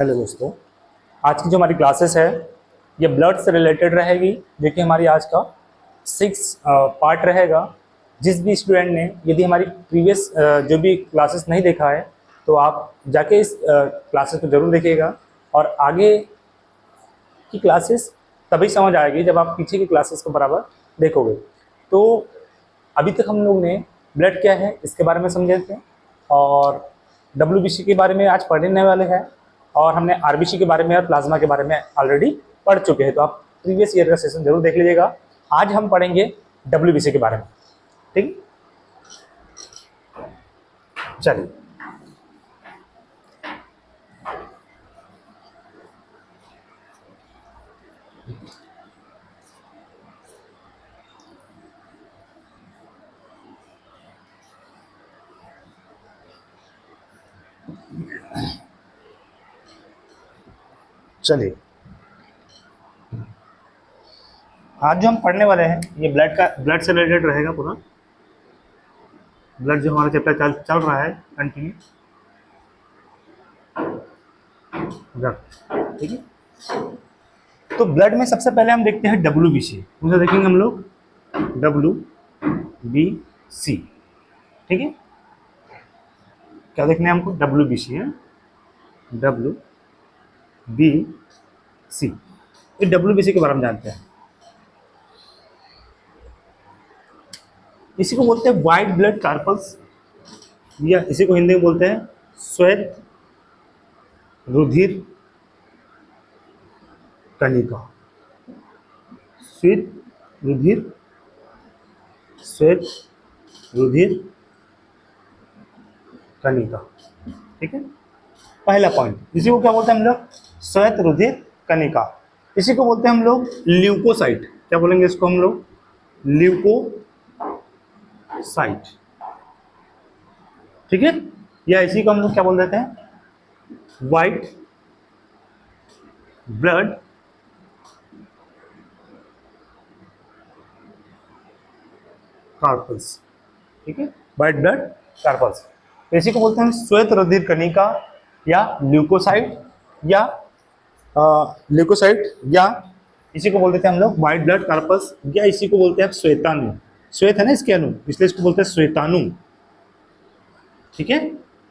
Hello दोस्तों, आज की जो हमारी क्लासेस है ये ब्लड से रिलेटेड रहेगी। देखिए हमारी आज का 6 पार्ट रहेगा। जिस भी स्टूडेंट ने यदि हमारी प्रीवियस जो भी क्लासेस नहीं देखा है तो आप जाके इस क्लासेस को ज़रूर देखिएगा और आगे की क्लासेस तभी समझ आएगी जब आप पीछे की क्लासेस को बराबर देखोगे। तो अभी तक हम लोग ने ब्लड क्या है इसके बारे में समझे थे और WBC के बारे में आज पढ़ने वाले हैं और हमने RBC के बारे में और प्लाज्मा के बारे में ऑलरेडी पढ़ चुके हैं। तो आप प्रीवियस ईयर का सेशन जरूर देख लीजिएगा। आज हम पढ़ेंगे WBC के बारे में। ठीक, चलिए। चलिए, आज जो हम पढ़ने वाले हैं ये ब्लड से रिलेटेड रहेगा पूरा। ब्लड जो हमारा चैप्टर चल रहा है कंटिन्यू। ठीक है, तो ब्लड में सबसे पहले हम देखते हैं WBC। उसे देखेंगे हम लोग WBC। ठीक है, क्या देखना है हमको? WBC है, WBC। ये WBC के बारे में जानते हैं। इसी को बोलते हैं वाइट ब्लड कार्पल्स, या इसी को हिंदी में बोलते हैं श्वेत रुधिर कणिका। श्वेत रुधिर कणिका। ठीक है, पहला पॉइंट। इसी को क्या बोलते हैं हम लोग? श्वेत रुधिर कणिका। इसी को बोलते हैं हम लोग ल्यूकोसाइट। क्या बोलेंगे इसको हम लोग? ल्यूकोसाइट। ठीक है, या इसी को हम लोग क्या बोल देते हैं? White blood carpals. ठीक है, वाइट ब्लड कार्पल्स। इसी को बोलते हैं श्वेत रुधिर कणिका या ल्यूकोसाइट, या इसी को बोलते हैं हम लोग वाइट ब्लड कार्पल्स, या इसी को बोलते हैं श्वेताणु। श्वेत है ना इसके अणु, इसलिए इसको बोलते हैं श्वेताणु। ठीक है,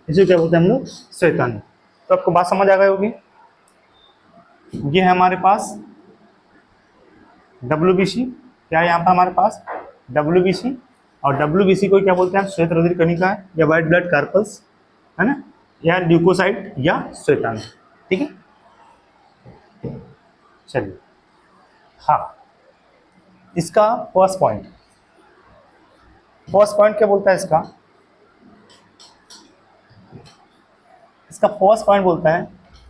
इसी को क्या बोलते हैं हम लोग? श्वेताणु। तो आपको बात समझ आ गई होगी। ये है हमारे पास WBC। क्या है यहाँ पर हमारे पास? WBC। और WBC को क्या बोलते हैं? श्वेत रुधिर कणिका या वाइट ब्लड कार्पल्स, है ना, या ल्यूकोसाइट या श्वेताणु। ठीक है, चलिए। हाँ, इसका फर्स्ट पॉइंट क्या बोलता है? इसका फर्स्ट पॉइंट बोलता है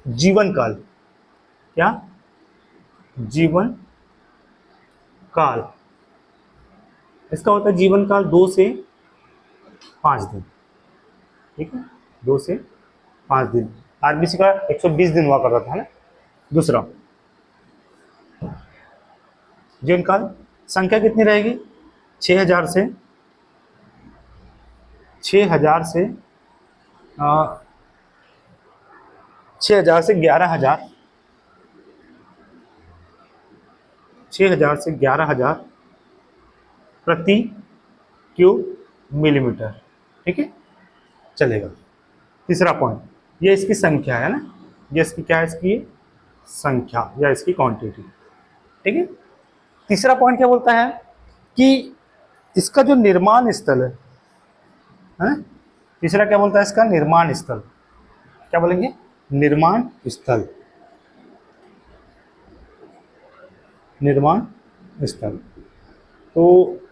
जीवन काल। क्या? जीवन काल। इसका होता है जीवन काल 2 से 5 दिन। ठीक है, 2 से 5 दिन। RBC का 120 दिन हुआ करता था ना। दूसरा, जीवन काल संख्या कितनी रहेगी? 6000 से 11,000। 6000 से 11,000 प्रति क्यूब मिलीमीटर। ठीक है, चलेगा। तीसरा पॉइंट, ये इसकी संख्या है ना, ये इसकी क्या है? इसकी संख्या या इसकी क्वांटिटी। ठीक है, तीसरा पॉइंट क्या बोलता है कि इसका जो निर्माण स्थल है, तीसरा क्या बोलता है? इसका निर्माण स्थल। क्या बोलेंगे? निर्माण स्थल। निर्माण स्थल। तो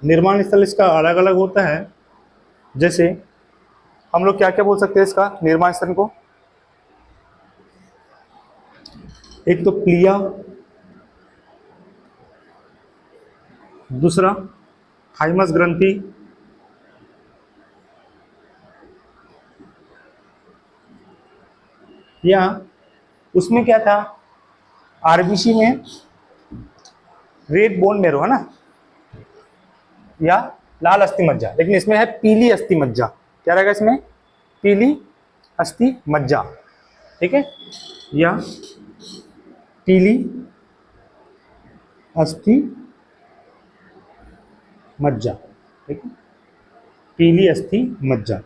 निर्माण स्थल इसका अलग अलग होता है। जैसे हम लोग क्या क्या बोल सकते हैं इसका निर्माण स्थल को? एक तो प्लिया, दूसरा थाइमस ग्रंथि, या उसमें क्या था? RBC में रेड बोन मेरो है ना, या लाल अस्थि मज्जा, लेकिन इसमें है पीली अस्थि मज्जा। क्या रहेगा इसमें? पीली अस्थि मज्जा। ठीक है, या पीली अस्थि मज्जा, ठीक है, पीली अस्थि मज्जा।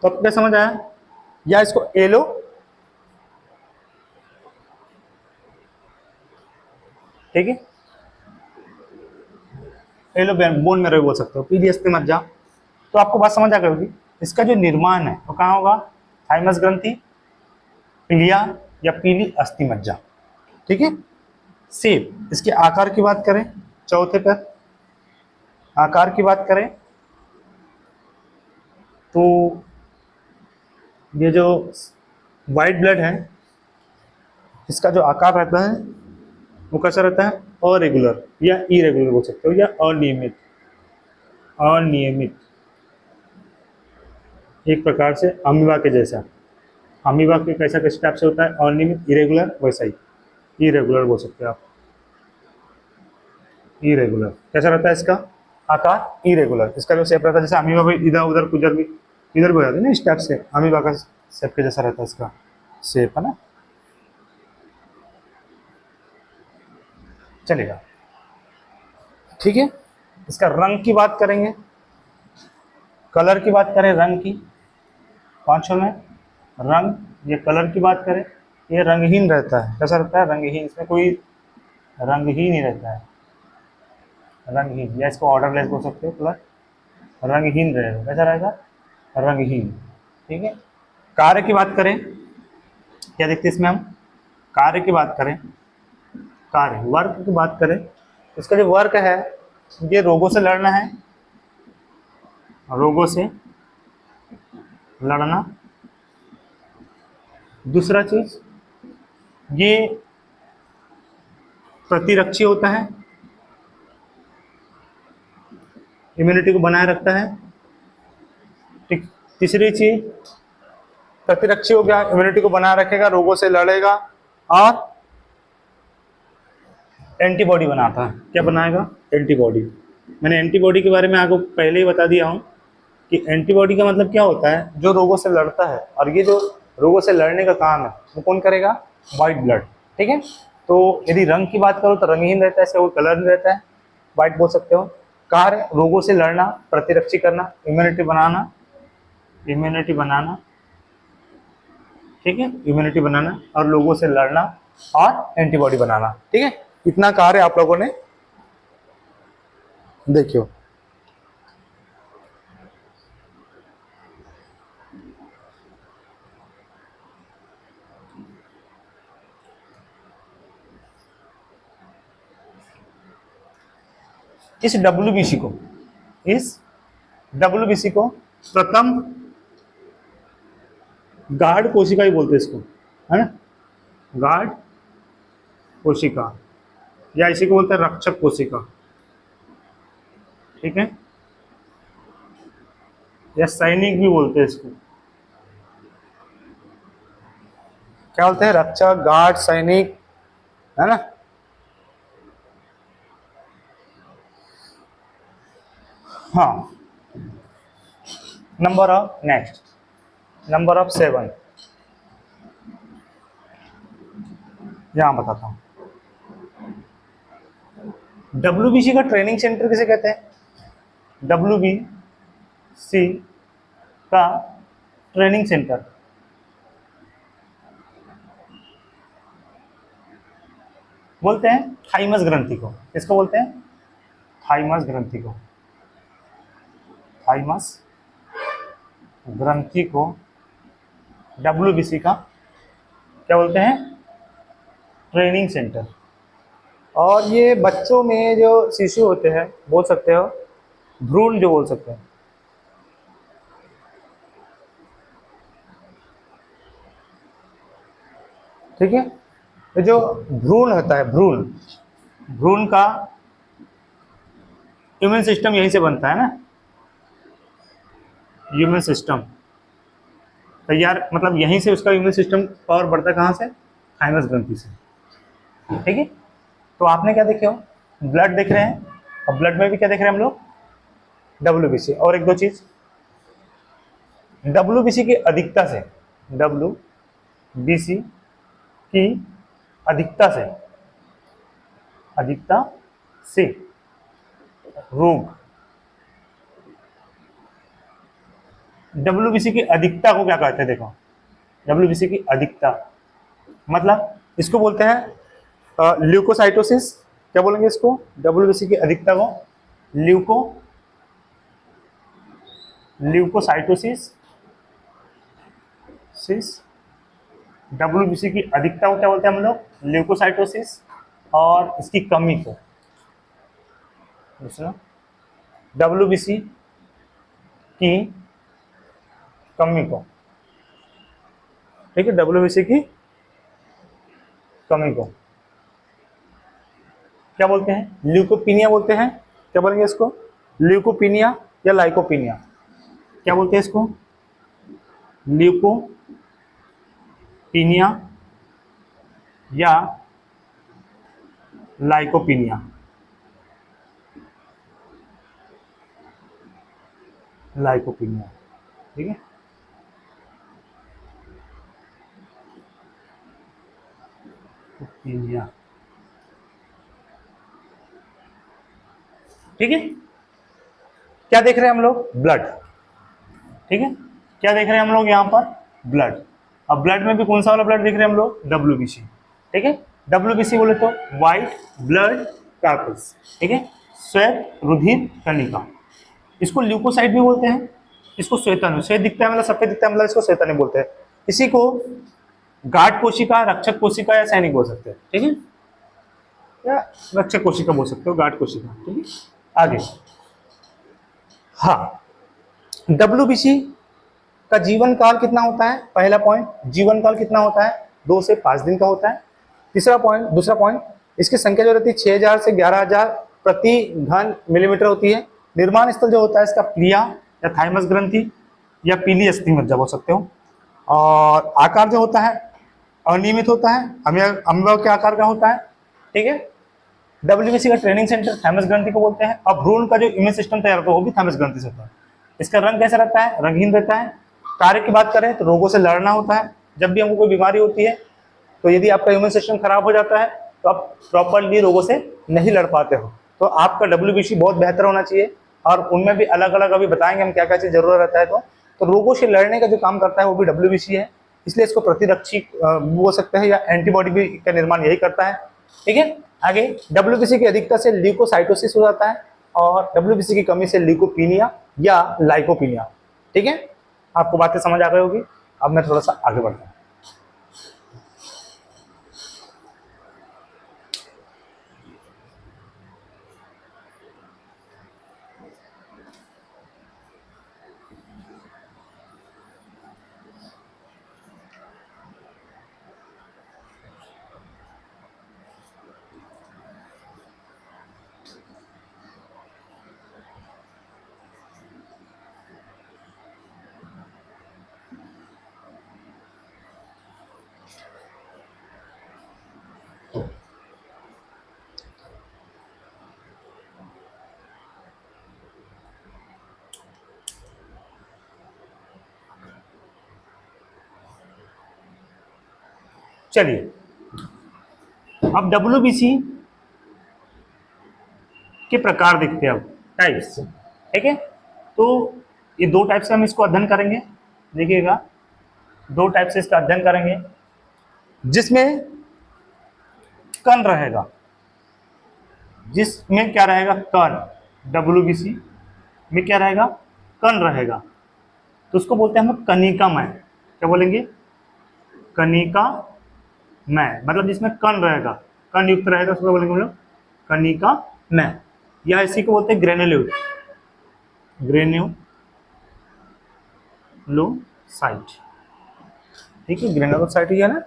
तो अब क्या समझ आया, या इसको एलो, ठीक है, एलो बोन में बोल सकते हो, पीली अस्थि मज्जा। तो आपको बात समझ आ गई होगी। इसका जो निर्माण है वो कहाँ होगा, थाइमस ग्रंथि, पीलिया या पीली अस्थि मज्जा, ठीक है। सेब, इसके आकार की बात करें, चौथे पर आकार की बात करें तो ये जो वाइट ब्लड है इसका जो आकार रहता है वो कैसा रहता है, अरेगुलर या इरेगुलर बोल सकते हो, या अनियमित, अनियमित, एक प्रकार से अमीबा के जैसा। अमीबा के कैसा किस टाइप से होता है, अनियमित, इरेगुलर, वैसा ही इरेगुलर बोल सकते हो आप, इरेगुलर। कैसा रहता है इसका आकार, इरेगुलर। इसका जो शेप रहता है जैसे अमीबा भी इधर उधर कुधर भी इधर भी हो जाती है ना, इस टाइप से अमीबा का शेप के जैसा रहता है इसका शेप, है ना। चलेगा, ठीक है। इसका रंग की बात करेंगे, कलर की बात करें, रंग की, पांचों में रंग, ये कलर की बात करें, ये रंगहीन रहता है। कैसा रहता है, रंगहीन, इसमें कोई रंग ही नहीं रहता है, रंगहीन, या इसको ऑर्डरलेस बोल सकते हो, कलर रंगहीन रहेगा। कैसा रहेगा, रंगहीन, ठीक है। कार्य की बात करें, क्या देखते हैं इसमें हम, कार्य की बात करें, कार्य वर्क की बात करें, इसका जो वर्क है ये रोगों से लड़ना है, रोगों से लड़ना। दूसरा चीज ये प्रतिरक्षी होता है, इम्यूनिटी को बनाए रखता है, ठीक। तीसरी चीज प्रतिरक्षी हो गया, इम्यूनिटी को बनाए रखेगा, रोगों से लड़ेगा, और एंटीबॉडी बनाता है। क्या बनाएगा, एंटीबॉडी। मैंने एंटीबॉडी के बारे में आपको पहले ही बता दिया हूँ कि एंटीबॉडी का मतलब क्या होता है, जो रोगों से लड़ता है। और ये जो रोगों से लड़ने का काम है वो कौन करेगा, वाइट ब्लड, ठीक है। तो यदि रंग की बात करो तो रंगहीन रहता है, इसका कोई कलर नहीं रहता है, वाइट बोल सकते हो। कार्य रोगों से लड़ना, प्रतिरक्षी करना, इम्यूनिटी बनाना, इम्यूनिटी बनाना, ठीक है, इम्यूनिटी बनाना और लोगों से लड़ना और एंटीबॉडी बनाना, ठीक है। इतना कार्य आप लोगों ने देखियो। इस डब्ल्यूबीसी को, इस डब्ल्यूबीसी को प्रथम गार्ड कोशिका ही बोलते हैं इसको, है ना, गार्ड कोशिका, या इसी को बोलते हैं रक्षक कोशिका, ठीक है, या सैनिक भी बोलते हैं इसको। क्या बोलते हैं, रक्षक, गार्ड, सैनिक, है ना। हाँ, number of, next number of 7, यहां बताता हूं। डब्ल्यूबीसी का ट्रेनिंग सेंटर किसे कहते हैं, डब्ल्यूबीसी का ट्रेनिंग सेंटर बोलते हैं थाइमस ग्रंथि को। किसको बोलते हैं, थाइमस ग्रंथि को, थाइमस ग्रंथि को डब्ल्यूबीसी का क्या बोलते हैं, ट्रेनिंग सेंटर। और ये बच्चों में जो शिशु होते हैं, बोल सकते हो भ्रूण जो बोल सकते हैं, ठीक है। तो जो भ्रूण होता है, भ्रूण, भ्रूण का इम्यून सिस्टम यहीं से बनता है ना, इम्यून सिस्टम तैयार, मतलब यहीं से उसका इम्यून सिस्टम पावर बढ़ता है, कहाँ से, थाइमस ग्रंथि से, ठीक है। तो आपने क्या देखे हो, ब्लड देख रहे हैं, और ब्लड में भी क्या देख रहे हैं हम लोग, डब्ल्यूबीसी। और एक दो चीज, डब्ल्यूबीसी की अधिकता से, BC की अधिकता से रोग, WBC की अधिकता को क्या कहते हैं? देखो, WBC की अधिकता मतलब इसको बोलते हैं ल्यूकोसाइटोसिस। क्या बोलेंगे इसको? WBC की अधिकता को ल्यूकोसाइटोसिस। WBC की अधिकता को क्या बोलते हैं हम लोग? ल्यूकोसाइटोसिस। और इसकी कमी को, दूसरा WBC की कमी को, ठीक है, WBC की कमी को क्या बोलते हैं? ल्यूकोपीनिया बोलते हैं। क्या बोलेंगे इसको? ल्यूकोपीनिया या लाइकोपीनिया। क्या बोलते हैं इसको? ल्यूकोपीनिया या लाइकोपीनिया। लाइकोपीनिया, ठीक है। पीनिया, ठीक है। क्या देख रहे हैं हम लोग? ब्लड, ठीक है। क्या देख रहे हैं हम लोग यहाँ पर? ब्लड। अब ब्लड में भी कौन सा वाला ब्लड देख रहे हैं हम लोग? WBC, ठीक है। WBC बोले तो व्हाइट ब्लड कार्पस, ठीक है, श्वेत रुधिर कणिका। इसको ल्यूकोसाइट भी बोलते हैं, इसको श्वेतन, श्वेत दिखता है मतलब सफेद दिखता है मतलब इसको श्वेतन बोलते हैं। इसी को गार्ड कोशिका, रक्षक कोशिका या सैनिक बोल सकते हैं, ठीक है, या रक्षक कोशिका बोल सकते हो, गार्ड कोशिका, ठीक है। आगे, हाँ, WBC का जीवन काल कितना होता है? पहला पॉइंट, जीवन काल कितना होता है? 2 से 5 दिन का होता है। दूसरा पॉइंट, इसकी संख्या जो रहती है 6000 से 11000 प्रति घन मिलीमीटर होती है। निर्माण स्थल जो होता है इसका प्लिया या थाइमस ग्रंथि या पीली अस्थि मज्जा बोल सकते हो। और आकार जो होता है अनियमित होता है, अमीबा के आकार का होता है, ठीक है। WBC का ट्रेनिंग सेंटर थाइमस ग्रंथि को बोलते हैं। अब भ्रूण का जो इम्यून सिस्टम तैयार होता है वो भी थाइमस ग्रंथि से होता है। इसका रंग कैसा रहता है? रंगहीन रहता है। कार्य की बात करें तो रोगों से लड़ना होता है। जब भी हमको कोई बीमारी होती है तो यदि आपका इम्यून सिस्टम खराब हो जाता है तो आप प्रॉपरली रोगों से नहीं लड़ पाते हो। तो आपका WBC बहुत बेहतर होना चाहिए। और उनमें भी अलग अलग अभी बताएंगे हम क्या क्या चीज़ जरूरत रहता है। तो रोगों से लड़ने का जो काम करता है वो भी WBC है, इसलिए इसको प्रतिरक्षी बोल सकते हैं या एंटीबॉडी भी का निर्माण यही करता है, ठीक है। आगे, WBC की अधिकता से ल्यूकोसाइटोसिस हो जाता है और WBC की कमी से ल्यूकोपीनिया या लाइकोपीनिया, ठीक है। आपको बातें समझ आ गई होगी। अब मैं थोड़ा सा आगे बढ़ता हूँ। चलिए, अब WBC के प्रकार देखते हैं, अब टाइप्स, ठीक है। तो ये 2 टाइप से हम इसको अध्ययन करेंगे। देखिएगा, 2 टाइप से इसका अध्ययन करेंगे जिसमें कण रहेगा, जिसमें क्या रहेगा? कण। WBC में क्या रहेगा? कण रहेगा। तो उसको बोलते हैं हम कनिकामय। क्या बोलेंगे? कनिकामय, मतलब जिसमें कण रहेगा, कण युक्त रहेगा, उसको बोलेंगे हम लोग कनिकामय। या इसी को बोलते हैं ग्रेन्युलोसाइट, ठीक है। ग्रेन्युलोसाइट ही है ना,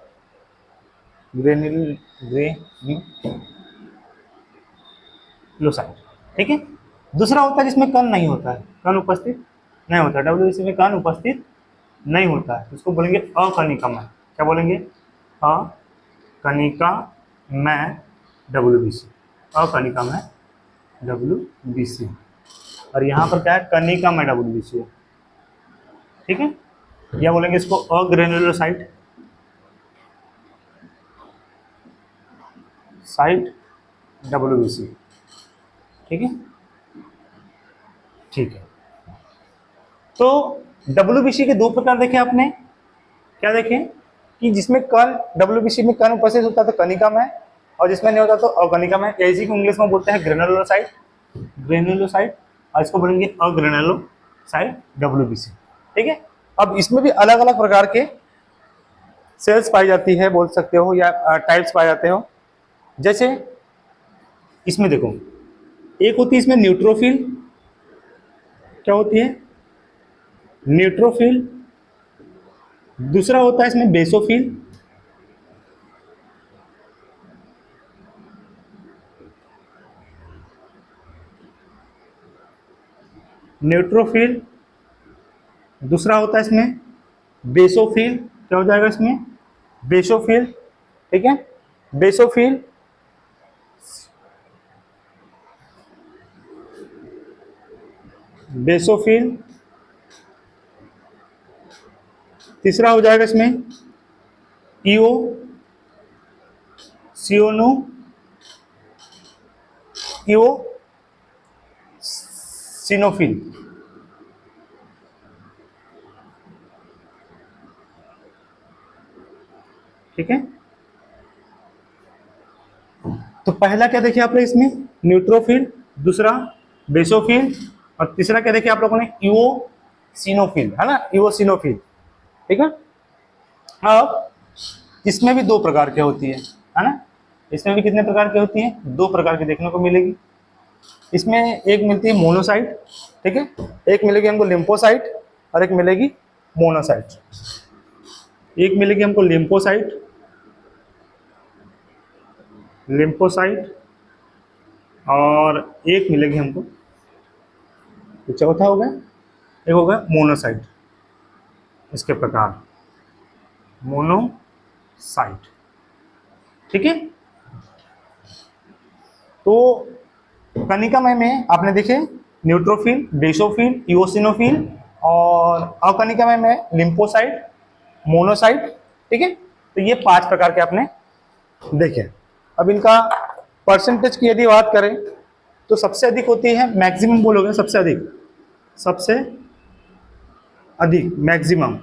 ग्रेन्युलोसाइट, ठीक है। दूसरा होता है जिसमें कण नहीं होता है, कण उपस्थित नहीं होता है। WBC में कण उपस्थित नहीं होता है, उसको बोलेंगे अकनिकामय। क्या बोलेंगे? अकनिकामय WBC, अकनिकामय WBC। और यहाँ पर क्या है? कनिकामय WBC है, ठीक है। या बोलेंगे इसको अग्रेन्युलोसाइट, साइट WBC। ठीक है, ठीक है। तो WBC के दो प्रकार देखे आपने, क्या देखे कि जिसमें कण WBC में कण उपस्थित होता है तो कनिका में, और जिसमें नहीं होता तो अकनिका में। इसी को इंग्लिश में बोलते हैं ग्रेनुलोसाइट, ग्रेनुलोसाइट, और इसको बोलेंगे अग्रेनुलोसाइट WBC। ठीक है। अब इसमें भी अलग अलग प्रकार के सेल्स पाई जाती है, बोल सकते हो, या टाइप्स पाए जाते हो। जैसे इसमें देखो, एक होती है इसमें न्यूट्रोफिल, क्या होती है न्यूट्रोफिल। दूसरा होता है इसमें बेसोफिल, न्यूट्रोफिल। दूसरा होता है इसमें बेसोफिल, क्या हो जाएगा इसमें बेसोफिल। ठीक है, बेसोफिल। बेसोफिल। तीसरा हो जाएगा इसमें ईओ सियोनो ईओ सिनोफिल। ठीक है, तो पहला क्या देखिए आपने इसमें न्यूट्रोफिल, दूसरा बेसोफिल, और तीसरा क्या देखिए आप लोगों ने इओसिनोफिल, है ना, इओसिनोफिल। ठीक है। अब इसमें भी दो प्रकार की होती है ना। इसमें भी कितने प्रकार की होती है, दो प्रकार की देखने को मिलेगी। इसमें एक मिलती है मोनोसाइट, ठीक है, एक मिलेगी हमको लिम्फोसाइट, और एक मिलेगी मोनोसाइट। एक मिलेगी हमको लिम्फोसाइट, लिम्फोसाइट, और एक मिलेगी हमको, तो चौथा हो गया, एक हो गया मोनोसाइट। इसके प्रकार मोनोसाइट। ठीक है। तो कनिकामय में आपने देखे न्यूट्रोफिल, बेसोफिल, इओसिनोफिल, और अकनिकामय में लिम्फोसाइट, मोनोसाइट। ठीक है, तो ये 5 प्रकार के आपने देखे। अब इनका परसेंटेज की यदि बात करें तो सबसे अधिक होती है, मैक्सिमम बोलोगे सबसे अधिक, सबसे अधिक मैक्सिमम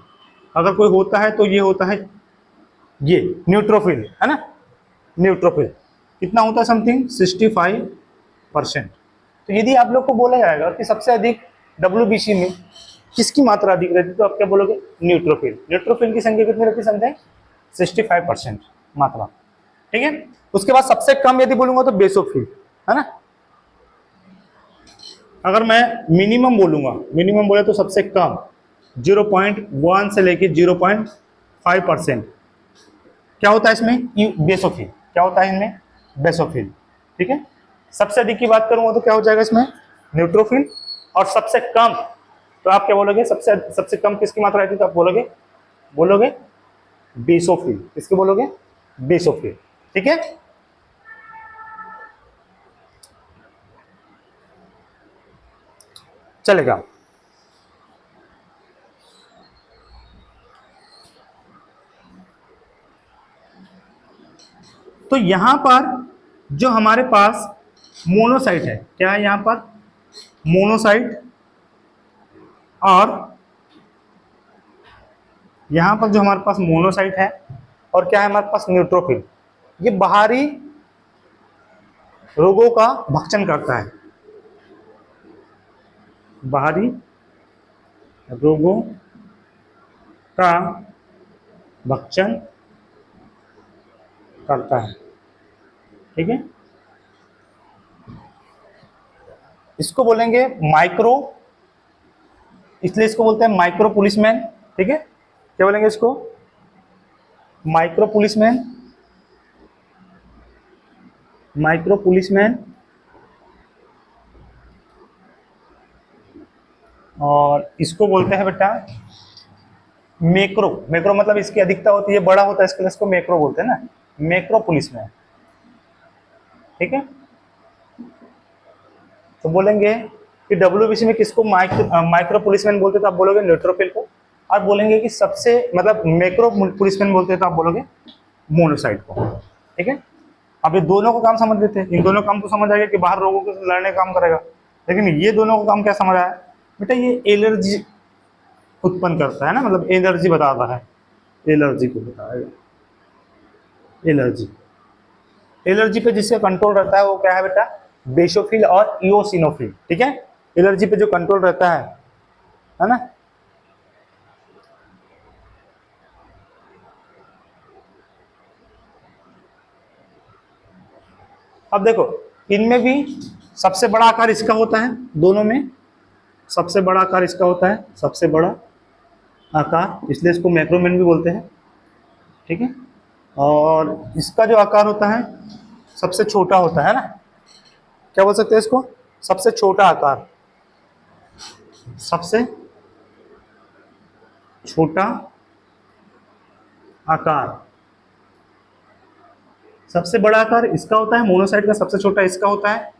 अगर कोई होता है तो ये होता है ये न्यूट्रोफिल, है ना। न्यूट्रोफिल कितना होता है, समथिंग 65%। तो यदि आप लोग को बोला जाएगा कि सबसे अधिक WBC में किसकी मात्रा अधिक रहती है, तो आप क्या बोलोगे न्यूट्रोफिल। न्यूट्रोफिल की संख्या कितनी रहती है, समझे 65% मात्रा। ठीक है। उसके बाद सबसे कम यदि बोलूंगा तो बेसोफिल, है ना। अगर मैं मिनिमम बोलूंगा, मिनिमम बोले तो सबसे कम 0.1 से लेके 0.5% क्या होता है इसमें बेसोफिल, क्या होता है इनमें बेसोफिल। ठीक है। सबसे अधिक की बात करूंगा तो क्या हो जाएगा इसमें न्यूट्रोफिल, और सबसे कम तो आप क्या बोलोगे, सबसे कम किसकी मात्रा रहती है, तो आप बोलोगे बेसोफिल। किसके बोलोगे, बेसोफिल। ठीक है। चलेगा। तो यहां पर जो हमारे पास मोनोसाइट है, क्या है यहां पर मोनोसाइट, और यहां पर जो हमारे पास मोनोसाइट है, और क्या है हमारे पास न्यूट्रोफिल। ये बाहरी रोगों का भक्षण करता है, बाहरी रोगों का भक्षण करता है। ठीक है, इसको बोलेंगे माइक्रो, इसलिए इसको बोलते हैं माइक्रो पुलिसमैन। ठीक है, क्या बोलेंगे इसको माइक्रो पुलिसमैन, माइक्रो पुलिसमैन। और इसको बोलते हैं बेटा मैक्रो, मैक्रो मतलब इसकी अधिकता होती है, बड़ा होता है, इसके लिए इसको मैक्रो बोलते हैं ना, मैक्रो पुलिसमैन। ठीक है, तो बोलेंगे कि WBC में किसको माइक्रो पुलिसमैन बोलते हैं, तो आप बोलोगे न्यूट्रोफिल को। और बोलेंगे कि सबसे मतलब मैक्रो पुलिसमैन बोलते हैं तो आप बोलोगे मोनोसाइट को। ठीक है, अब ये दोनों को काम समझ लेते हैं, इन दोनों काम तो समझ आएगा कि बाहर लोगों के लड़ने का काम करेगा, लेकिन ये दोनों को काम क्या समझ आया बेटा, ये एलर्जी उत्पन्न करता है ना, मतलब एलर्जी बताता है, एलर्जी को बताएगा। एलर्जी, एलर्जी पे जिसका कंट्रोल रहता है वो क्या है बेटा, बेसोफिल और इओसिनोफिल, ठीक है। एलर्जी पे जो कंट्रोल रहता है ना। अब देखो इनमें भी सबसे बड़ा आकार इसका होता है, दोनों में सबसे बड़ा आकार इसका होता है, सबसे बड़ा आकार, इसलिए इसको मैक्रोमेन भी बोलते हैं, ठीक है। और इसका जो आकार होता है सबसे छोटा होता है ना, क्या बोल सकते हैं इसको, सबसे छोटा आकार, सबसे छोटा आकार। सबसे बड़ा आकार इसका होता है, मोनोसाइट का सबसे छोटा इसका होता है,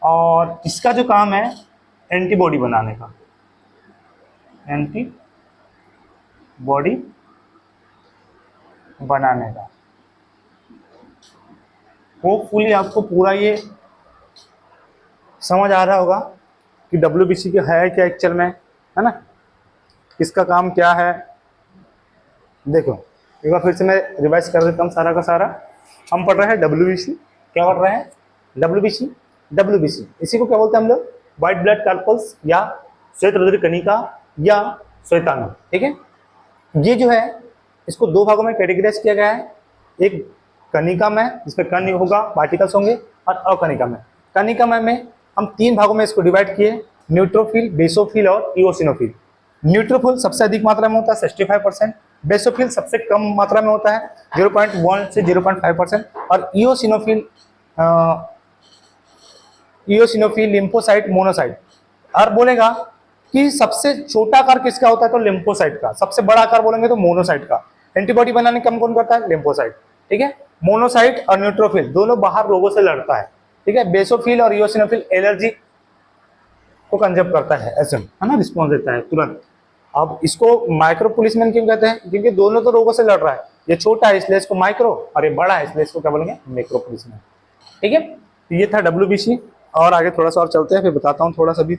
और इसका जो काम है एंटीबॉडी बनाने का, एंटीबॉडी बनाने का। होपफुली आपको पूरा ये समझ आ रहा होगा कि WBC के है क्या एक्चुअल में, है ना, इसका काम क्या है। देखो एक बार फिर से मैं रिवाइज कर देता हूँ सारा का सारा। हम पढ़ रहे हैं WBC, क्या पढ़ रहे हैं, WBC इसी को क्या बोलते हैं हम लोग, व्हाइट ब्लड कार्पल्स या श्वेत रुधिर कणिका या श्वेताणु, ठीक है। ये जो है इसको दो भागों में कैटेगराइज किया गया है, एक कणिका में जिसमें कण होगा, पार्टिकल्स होंगे, और अकणिका में। कणिका में हम तीन भागों में इसको डिवाइड किए, न्यूट्रोफिल, बेसोफिल और इओसिनोफिल। न्यूट्रोफिल सबसे अधिक मात्रा में होता है 65%, बेसोफिल सबसे कम मात्रा में होता है 0.1 से 0.5%, और इओसिनोफिल लिम्फोसाइट, मोनोसाइट। और बोलेगा कि सबसे छोटा आकार किसका होता है, तो लिम्फोसाइट का। सबसे बड़ा आकार बोलेंगे तो मोनोसाइट का। एंटीबॉडी बनाने का काम कौन करता है, लिम्फोसाइट, ठीक है। मोनोसाइट और न्यूट्रोफिल दोनों बाहर रोगों से लड़ता है, ठीक है। बेसोफिल और इओसिनोफिल एलर्जी को कंजर्व करता है, ऐसे है ना, रिस्पॉन्स देता है तुरंत। अब इसको माइक्रो पुलिसमैन क्यों कहते हैं, क्योंकि दोनों तो रोगों से लड़ रहा है, ये छोटा है इसलिए इसको माइक्रो, और ये बड़ा है इसलिए इसको क्या बोलेंगे, मैक्रो पुलिसमैन, ठीक है। ये था WBC, और आगे थोड़ा सा और चलते हैं, फिर बताता हूँ थोड़ा सा भी।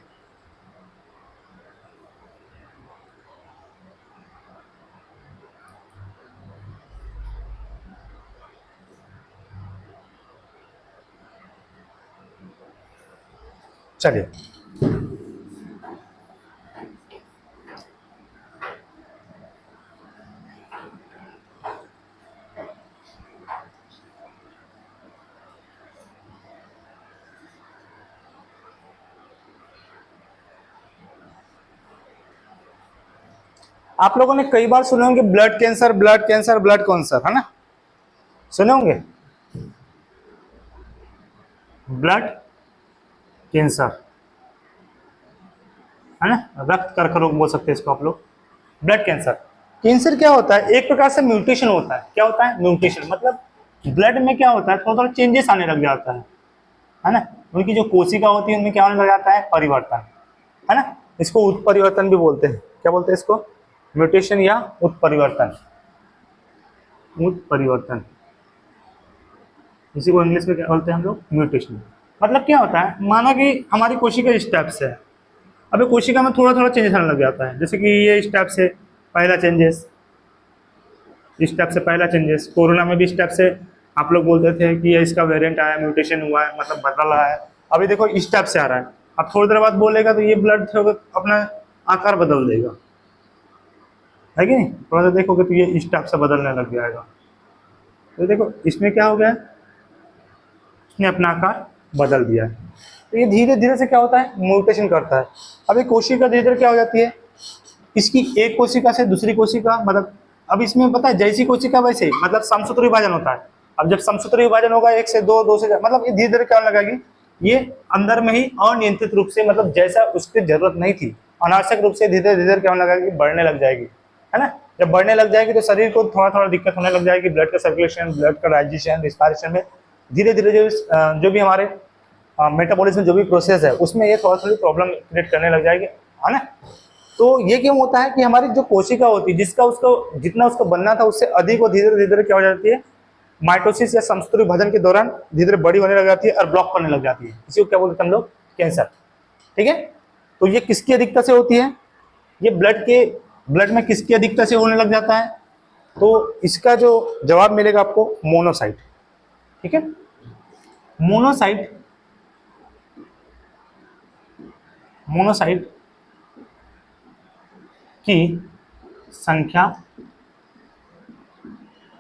चलिए आप लोगों ने कई बार सुने होंगे blood cancer, blood cancer, blood cancer, है ना, सुने होंगे ब्लड कैंसर, है ना, रक्त कर्क रोग बोल सकते हैं इसको आप लोग। ब्लड कैंसर, कैंसर क्या होता है, एक प्रकार से म्यूटेशन होता है। क्या होता है, म्यूटेशन, मतलब ब्लड में क्या होता है, थोड़ा थोड़ा चेंजेस आने लग जाता है ना। उनकी जो कोशिका होती है उनमें क्या होने लग जाता है, परिवर्तन, है ना। इसको उत्परिवर्तन भी बोलते हैं, क्या बोलते हैं इसको, म्यूटेशन या उत्परिवर्तन, उत्परिवर्तन, इसी को इंग्लिश में क्या बोलते हैं हम लोग, म्यूटेशन। मतलब क्या होता है, माना कि हमारी कोशिका स्टेप्स है, अभी कोशिका में थोड़ा थोड़ा चेंजेस आने लग जाता है, जैसे कि ये स्टेप से पहला चेंजेस, स्टेप से पहला चेंजेस, कोरोना में भी स्टेप से आप लोग बोलते थे कि ये इसका वेरिएंट आया, म्यूटेशन हुआ है, मतलब बदल रहा है। अभी देखो स्टेप से आ रहा है, अब थोड़ी देर बाद बोलेगा तो ये ब्लड अपना आकार बदल देगा, है कि नहीं। थोड़ा सा देखोगे तो ये स्टेप से बदलने लग जाएगा। तो देखो इसमें क्या हो गया, इसने अपना आकार बदल दिया है। तो ये धीरे धीरे से क्या होता है, म्यूटेशन करता है। अभी कोशिका धीरे धीरे क्या हो जाती है, इसकी एक कोशिका से दूसरी कोशिका, मतलब अब इसमें पता है जैसी कोशिका वैसे ही, मतलब समसूत्र विभाजन होता है। अब जब समसूत्र विभाजन होगा 1 से 2, 2 से, मतलब ये धीरे धीरे क्या होने लगेगी, ये अंदर में ही अनियंत्रित रूप से, मतलब जैसा उसकी जरूरत नहीं थी, अनावश्यक रूप से धीरे धीरे क्या होने लगेगी, बढ़ने लग जाएगी, है ना। जब बढ़ने लग जाएगी तो शरीर को थोड़ा थोड़ा दिक्कत होने लग जाएगी, ब्लड का सर्कुलेशन, ब्लड का डाइजेशन, रिस्पायरेशन में धीरे धीरे जो भी हमारे मेटाबॉलिज्म जो भी प्रोसेस है उसमें ये थोड़ा थोड़ी प्रॉब्लम क्रिएट करने लग जाएगी, है ना। तो ये क्यों होता है कि हमारी जो कोशिका होती है, जिसका उसको जितना उसको बनना था उससे अधिक वो धीरे धीरे क्या हो जाती है, माइटोसिस या समसूत्र विभाजन के दौरान धीरे धीरे बड़ी होने लग जाती है और ब्लॉक करने लग जाती है, इसी को क्या बोलते हैं हम लोग, कैंसर। ठीक है, तो ये किसकी अधिकता से होती है, ये ब्लड में किसकी अधिकता से होने लग जाता है, तो इसका जो जवाब मिलेगा आपको मोनोसाइट। ठीक है, मोनोसाइट की संख्या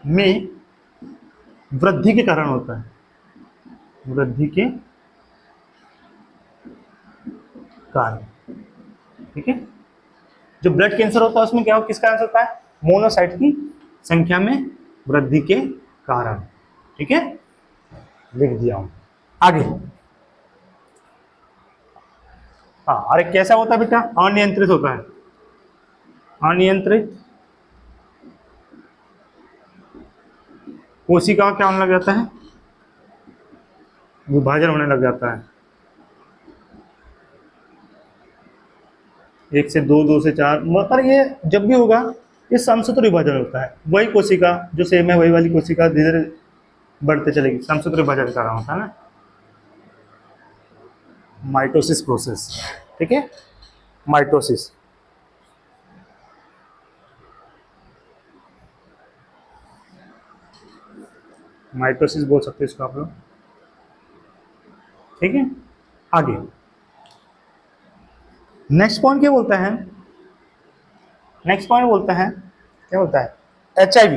में वृद्धि के कारण होता है, वृद्धि के कारण। ठीक है, जो ब्लड कैंसर होता है उसमें क्या किस कारण से होता है, मोनोसाइट की संख्या में वृद्धि के कारण। ठीक है, लिख दिया हूं। आगे, हाँ, अरे कैसा होता है बेटा, अनियंत्रित होता है, अनियंत्रित कोशिका क्या होने लग जाता है, विभाजन होने लग जाता है, 1 से 2, 2 से 4, मतलब ये जब भी होगा ये समसूत्र विभाजन होता है। वही कोशिका जो सेम है, वही वाली कोशिका धीरे धीरे बढ़ते चलेगी, समसूत्र विभाजन का रहा होता है ना, माइटोसिस प्रोसेस। ठीक है, माइटोसिस, माइटोसिस बोल सकते हैं इसको आप लोग। ठीक है, आगे नेक्स्ट पॉइंट क्या बोलता है, नेक्स्ट पॉइंट बोलता है, क्या बोलता है, HIV,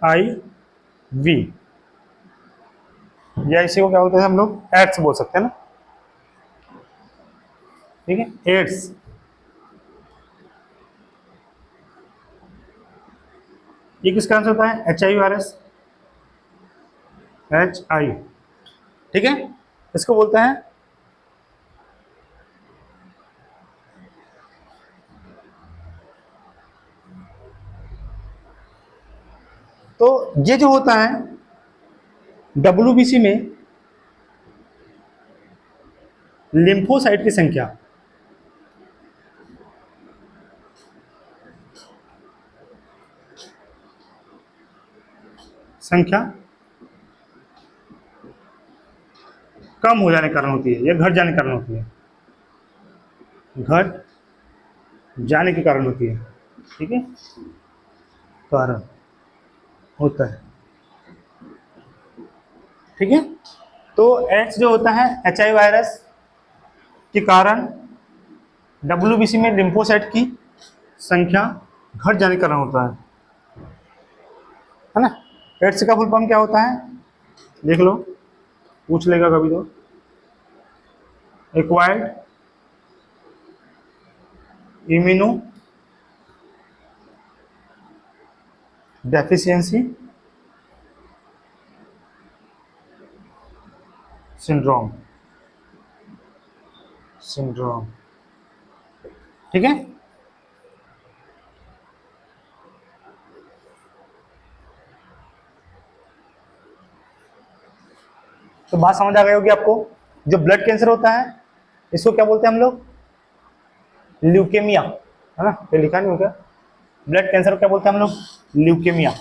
HIV, या इसी को क्या बोलते हैं हम लोग, एड्स बोल सकते हैं ना। ठीक है, एड्स, ये किस कारण से होता है, HIV वायरस, HI। ठीक है, इसको बोलते हैं तो ये जो होता है WBC में लिम्फोसाइट की संख्या कम हो जाने के कारण होती है या घट जाने के कारण होती है, घट जाने के कारण होती है। ठीक है, कारण होता है। ठीक है, तो एड्स जो होता है HIV वायरस के कारण WBC में लिम्फोसाइट की संख्या घट जाने के कारण होता है ना। एड्स का फुल फॉर्म क्या होता है, देख लो, पूछ लेगा कभी तो, एक्वायर्ड इम्यूनो डेफिशिएंसी सिंड्रोम, ठीक है। तो बात समझ आ गई होगी आपको। जो ब्लड कैंसर होता है इसको क्या बोलते हैं हम लोग, ल्यूकेमिया, है ना, ये लिखा नहीं होगा। ब्लड कैंसर को क्या बोलते हैं हम लोग, ल्यूकेमिया।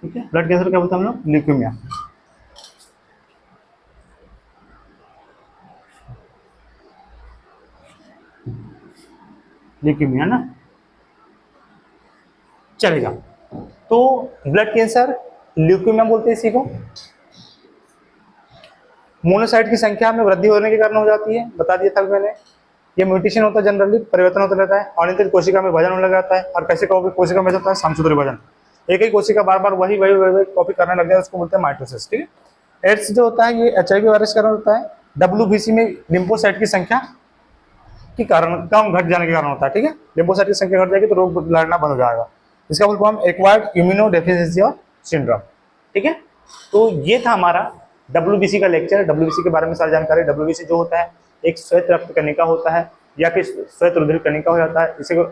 ठीक है, ब्लड कैंसर क्या बोलते हैं हम लोग, ल्यूकेमिया। ल्यूकेमिया ना, चलेगा। तो ब्लड कैंसर ल्यूकेमिया बोलते हैं इसी को। मोनोसाइट की संख्या में वृद्धि होने के कारण हो जाती है, बता दिया था मैंने। ये म्यूटेशन होता है, जनरली परिवर्तन होता रहता है, अनियंत्रित कोशिका में विभाजन होने लग जाता है। और कैसे कोशिका में होता है, समसूत्र विभाजन, एक ही कोशिका बार बार वही कॉपी करने लग जाए, उसको बोलते हैं माइटोसिस। ठीक है, एड्स जो होता है ये HIV वायरस कारण होता है। WBC में लिम्फोसाइट की संख्या के कारण कम घट जाने के कारण होता है। ठीक है, लिम्फोसाइट की संख्या घट जाएगी तो रोग लड़ना बंद हो जाएगा। इसका full form acquired immuno deficiency syndrome. ठीक है, तो ये था हमारा WBC का लेक्चर। WBC के बारे में सारी जानकारी। WBC जो होता है एक श्वेत रक्त कणिका होता है या फिर श्वेत रुधिर कणिका हो जाता है, इसी को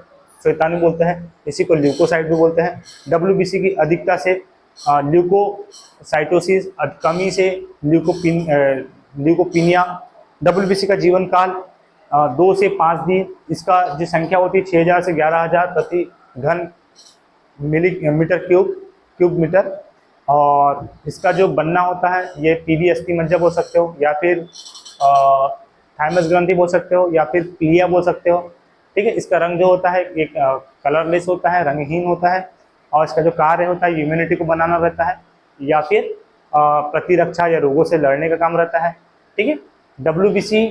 श्वेताणु बोलते हैं, इसी को ल्यूकोसाइट भी बोलते हैं। WBC की अधिकता से ल्यूकोसाइटोसिस, कमी से ल्यूकोपिनिया। WBC का जीवन काल 2 से 5 दिन इसका जो संख्या होती है 6000 से 11000 प्रति घन मीटर क्यूब मीटर। और इसका जो बनना होता है ये पीवी अस्थिमज्जा बोल सकते हो, या फिर थाइमस ग्रंथि बोल सकते हो, या फिर प्लिया बोल सकते हो। ठीक है, इसका रंग जो होता है एक कलरलेस होता है, रंगहीन होता है, और इसका जो कार्य होता है इम्यूनिटी को बनाना रहता है, या फिर प्रतिरक्षा या रोगों से लड़ने का काम रहता है। ठीक है, WBC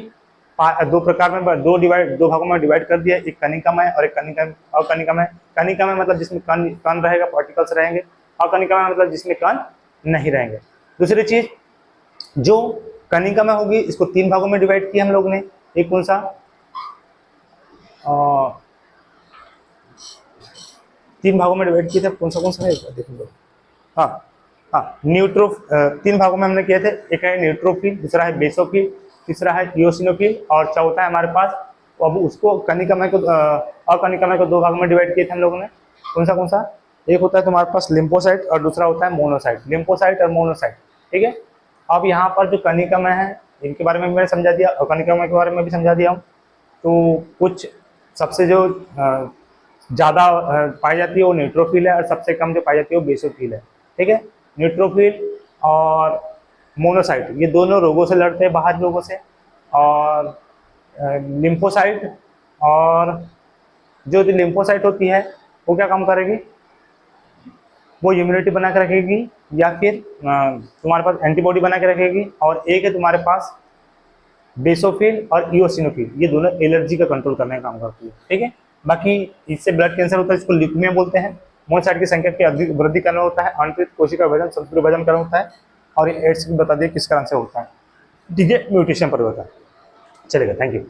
दो प्रकार में दो भागों में डिवाइड कर दिया, एक कनिकामय और एक अकनिकामय। कनिकामय मतलब जिसमें कण रहेगा, पार्टिकल्स रहेंगे। अकनिकामय मतलब जिसमें कण नहीं रहेंगे। दूसरी चीज, जो कनिकामय होगी इसको 3 भागों में डिवाइड किया हम लोग ने। एक कौन सा, 3 भागों में डिवाइड किए थे, कौन सा है देख लो। हाँ हाँ, 3 भागों में हमने किए थे। एक है न्यूट्रोफिल, दूसरा है बेसोफिल, तीसरा है इओसिनोफिल, और चौथा है हमारे पास, अब उसको अकनिकामय को 2 भागों में डिवाइड किए थे हम लोगों ने। कौन सा, एक होता है तुम्हारे पास लिम्फोसाइट और दूसरा होता है मोनोसाइट। लिम्फोसाइट और मोनोसाइट। ठीक है, अब यहाँ पर जो कनिकामय है इनके बारे में मैंने समझा दिया, अकनिकामय के बारे में भी समझा दिया हूँ। तो कुछ सबसे जो ज़्यादा पाई जाती है वो न्यूट्रोफिल है, और सबसे कम जो पाई जाती है वो बेसोफिल है। ठीक है, न्यूट्रोफिल और मोनोसाइट ये दोनों रोगों से लड़ते हैं, बाहर रोगों से। और लिम्फोसाइट, और जो लिम्फोसाइट होती है वो क्या काम करेगी, वो इम्यूनिटी बना के रखेगी, या फिर तुम्हारे पास एंटीबॉडी बना के रखेगी। और एक है तुम्हारे पास बेसोफिल और इओसिनोफिल, ये दोनों एलर्जी का कंट्रोल करने का काम करती है। ठीक है, बाकी इससे ब्लड कैंसर होता है, इसको ल्यूकेमिया बोलते हैं। मोनोसाइट की संख्या की अधिक वृद्धि करना होता है, आंतरिक कोशिका विभाजन, संतुलित विभाजन करना होता है। और एड्स भी बता दिए किस कारण से होता है। ठीक है, म्यूटेशन परिवर्तन। चलेगा, थैंक यू।